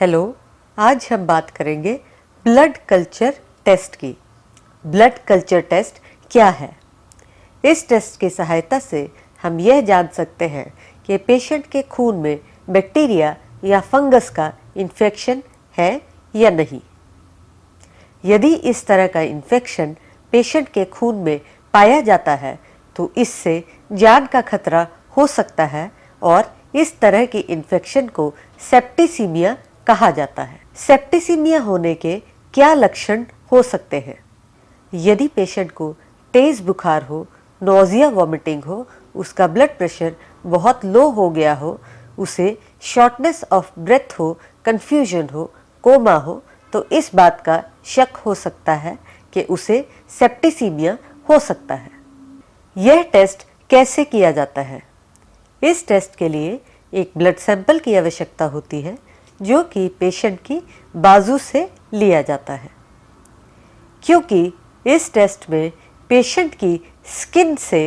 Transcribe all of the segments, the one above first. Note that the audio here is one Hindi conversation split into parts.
हेलो, आज हम बात करेंगे ब्लड कल्चर टेस्ट की। ब्लड कल्चर टेस्ट क्या है? इस टेस्ट की सहायता से हम यह जान सकते हैं कि पेशेंट के खून में बैक्टीरिया या फंगस का इन्फेक्शन है या नहीं। यदि इस तरह का इन्फेक्शन पेशेंट के खून में पाया जाता है तो इससे जान का खतरा हो सकता है और इस तरह की इन्फेक्शन को सेप्टिसीमिया कहा जाता है। सेप्टिसीमिया होने के क्या लक्षण हो सकते हैं? यदि पेशेंट को तेज बुखार हो, नोजिया वॉमिटिंग हो, उसका ब्लड प्रेशर बहुत लो हो गया हो, उसे शॉर्टनेस ऑफ ब्रेथ हो, कंफ्यूजन हो, कोमा हो, तो इस बात का शक हो सकता है कि उसे सेप्टिसीमिया हो सकता है। यह टेस्ट कैसे किया जाता है? इस टेस्ट के लिए एक ब्लड सैंपल की आवश्यकता होती है जो कि पेशेंट की बाजू से लिया जाता है। क्योंकि इस टेस्ट में पेशेंट की स्किन से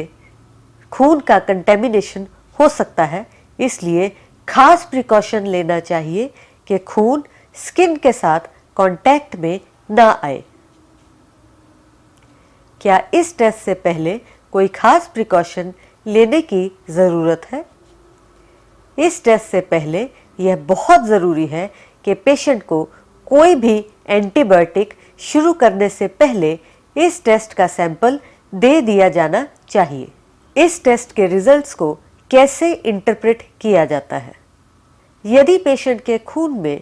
खून का कंटेमिनेशन हो सकता है, इसलिए खास प्रिकॉशन लेना चाहिए कि खून स्किन के साथ कांटेक्ट में ना आए। क्या इस टेस्ट से पहले कोई खास प्रिकॉशन लेने की ज़रूरत है? इस टेस्ट से पहले यह बहुत ज़रूरी है कि पेशेंट को कोई भी एंटीबायोटिक शुरू करने से पहले इस टेस्ट का सैंपल दे दिया जाना चाहिए। इस टेस्ट के रिजल्ट्स को कैसे इंटरप्रेट किया जाता है? यदि पेशेंट के खून में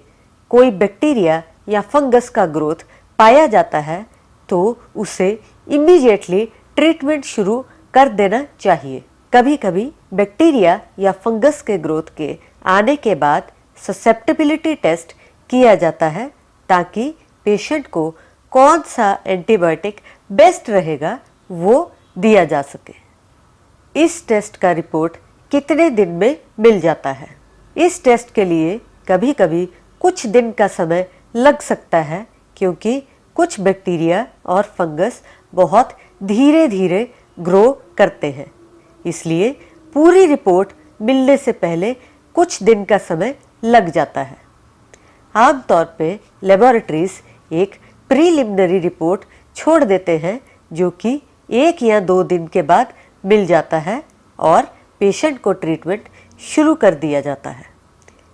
कोई बैक्टीरिया या फंगस का ग्रोथ पाया जाता है तो उसे इमीडिएटली ट्रीटमेंट शुरू कर देना चाहिए। कभी कभी बैक्टीरिया या फंगस के ग्रोथ के आने के बाद ससेप्टिबिलिटी टेस्ट किया जाता है ताकि पेशेंट को कौन सा एंटीबायोटिक बेस्ट रहेगा वो दिया जा सके। इस टेस्ट का रिपोर्ट कितने दिन में मिल जाता है? इस टेस्ट के लिए कभी कभी कुछ दिन का समय लग सकता है क्योंकि कुछ बैक्टीरिया और फंगस बहुत धीरे धीरे ग्रो करते हैं, इसलिए पूरी रिपोर्ट मिलने से पहले कुछ दिन का समय लग जाता है। आमतौर पे लेबोरेटरीज एक प्रीलिमिनरी रिपोर्ट छोड़ देते हैं जो कि 1 या 2 दिन के बाद मिल जाता है और पेशेंट को ट्रीटमेंट शुरू कर दिया जाता है,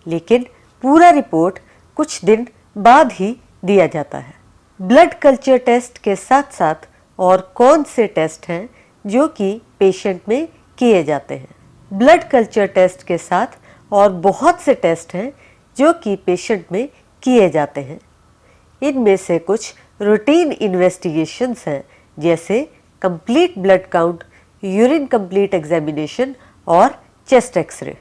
लेकिन पूरा रिपोर्ट कुछ दिन बाद ही दिया जाता है। ब्लड कल्चर टेस्ट के साथ साथ और कौन से टेस्ट हैं जो कि पेशेंट में किए जाते हैं? ब्लड कल्चर टेस्ट के साथ और बहुत से टेस्ट हैं जो कि पेशेंट में किए जाते हैं। इनमें से कुछ रूटीन इन्वेस्टिगेशंस हैं जैसे complete blood count, urine complete examination और चेस्ट एक्सरे।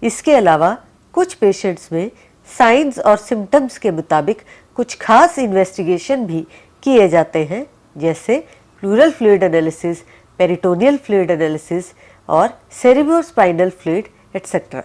इसके अलावा कुछ पेशेंट्स में साइंस और सिम्टम्स के मुताबिक कुछ खास इन्वेस्टिगेशन भी किए जाते हैं जैसे pleural fluid analysis, peritoneal fluid analysis और सेरिब्रोस्पाइनल फ्लूइड एटसेट्रा।